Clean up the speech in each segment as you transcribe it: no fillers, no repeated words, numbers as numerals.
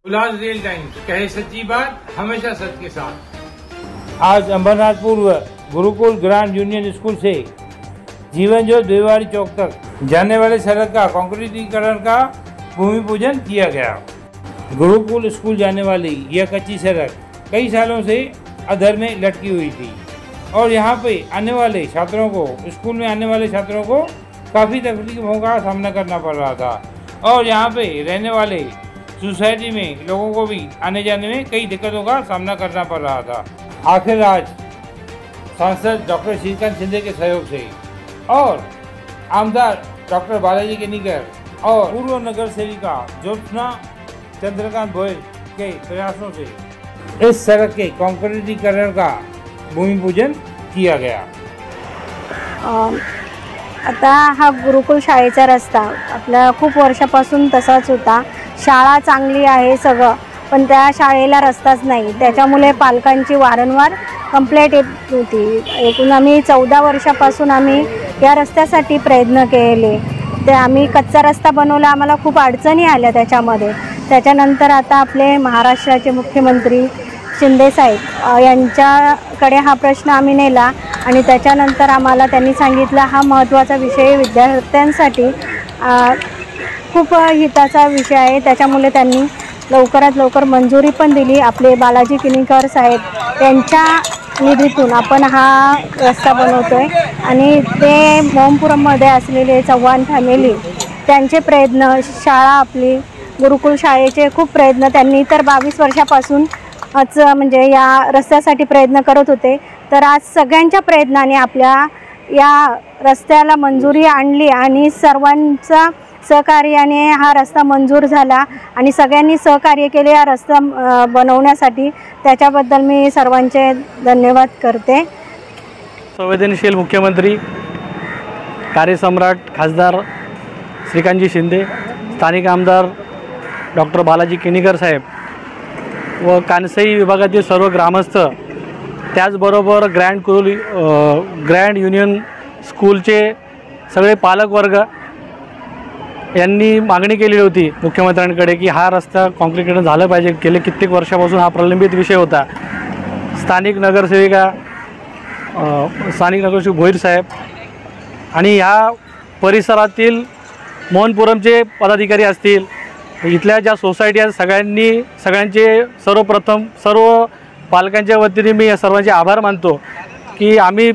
उल्लास real times, कहे सच्ची बात, हमेशा सच के साथ। आज अंबरनाथ पूर्व गुरुकुल ग्रांड यूनियन स्कूल से जीवन ज्योति द्विवारी चौक तक जाने वाले सड़क का कंक्रीटीकरण का भूमि पूजन किया गया। गुरुकुल स्कूल जाने वाली यह कच्ची सड़क कई सालों से अधर में लटकी हुई थी और यहाँ पे आने वाले छात्रों को, स्कूल में आने वाले छात्रों को काफ़ी तकलीफों का सामना करना पड़ रहा था और यहाँ पे रहने वाले सोसाइटी में लोगों को भी आने जाने में कई दिक्कतों का सामना करना पड़ रहा था। आखिर आज सांसद डॉक्टर श्रीकांत शिंदे के सहयोग से और आमदार डॉक्टर बालाजी केनीकर और पूर्व नगर सेविका ज्योत्सना चंद्रकांत गोयल के प्रयासों से इस सड़क के काँक्रीटीकरण का भूमि पूजन किया गया। आता हा गुरुकुल शाळेचा रस्ता आपल्या खूप वर्षापासून तसाच होता। शाळा चांगली आहे सगळं, पण त्या शाळेला रस्ताच नाही, त्याच्यामुळे पालकांची वारंवार कंप्लेंट येत होती। एकूण आम्ही 14 वर्षापासून आम्ही या रस्त्यासाठी प्रयत्न केले। ते आम्ही कच्चा रस्ता बनवला, आम्हाला खूप अडचणी आल्या त्याच्यामध्ये। त्याच्यानंतर आता आपले महाराष्ट्राचे मुख्यमंत्री शिंदे साहेब यांच्याकडे हा प्रश्न आम्ही नेला आणि त्याच्यानंतर आम्हाला त्यांनी सांगितलं हा महत्त्वाचा विषय विद्यार्थ्यांसाठी खूप हिताचा विषय आहे, त्याच्यामुळे त्यांनी लवकरात लवकर मंजुरी पण दिली। आपले बालाजी केनीकर साहेब यांच्या निधीतून आपण हा रस्ता बनवतोय आणि ते मोहनपुरममध्ये असलेले चव्हाण फॅमिली त्यांचे प्रयत्न, शाळा आपली गुरुकुल शाळेचे खूप प्रयत्न, त्यांनी तर 22 वर्षापासून म्हणजे या रस्त्यासाठी प्रयत्न करत होते। तर आज सगळ्यांच्या प्रयत्नाने आपल्या या रस्त्याला मंजुरी आणली आणि सर्वांचा सहकार्याने हा रस्ता मंजूर झाला आणि सगळ्यांनी सहकार्य केले हा रस्ता बनवण्यासाठी। त्याच्याबद्दल मी सर्वांचे धन्यवाद करते। संवेदनशील मुख्यमंत्री, कार्यसम्राट खासदार श्रीकांतजी शिंदे, स्थानिक आमदार डॉक्टर बालाजी केनीकर साहेब व कानसई विभागातील सर्व ग्रामस्थ, त्याचबरोबर ग्रँड युनियन स्कूलचे सगळे पालकवर्ग यांनी मागणी केलेली होती मुख्यमंत्र्यांकडे की हा रस्ता काँक्रीटीकरण झालं पाहिजे। गेले कित्येक वर्षापासून हा प्रलंबित विषय होता। स्थानिक नगरसेविका भोईर साहेब आणि ह्या परिसरातील मोहनपुरमचे पदाधिकारी असतील, इथल्या ज्या सोसायटी आहेत, सगळ्यांचे सर्वप्रथम सर्व पालकांच्या वतीने मी या सर्वांचे आभार मानतो की आम्ही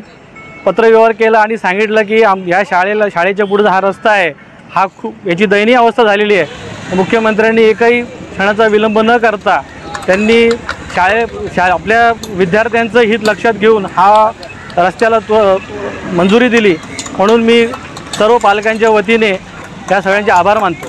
पत्रव्यवहार केला आणि सांगितलं की या शाळेच्या पुढे हा रस्ता आहे, हा खूप याची दयनीय अवस्था झालेली आहे। मुख्यमंत्र्यांनी एकही क्षणाचा विलंब न करता त्यांनी आपल्या विद्यार्थ्यांचं हित लक्षात घेऊन हा रस्त्याला मंजुरी दिली, म्हणून मी सर्व पालकांच्या वतीने या सगळ्यांचे आभार मानतो।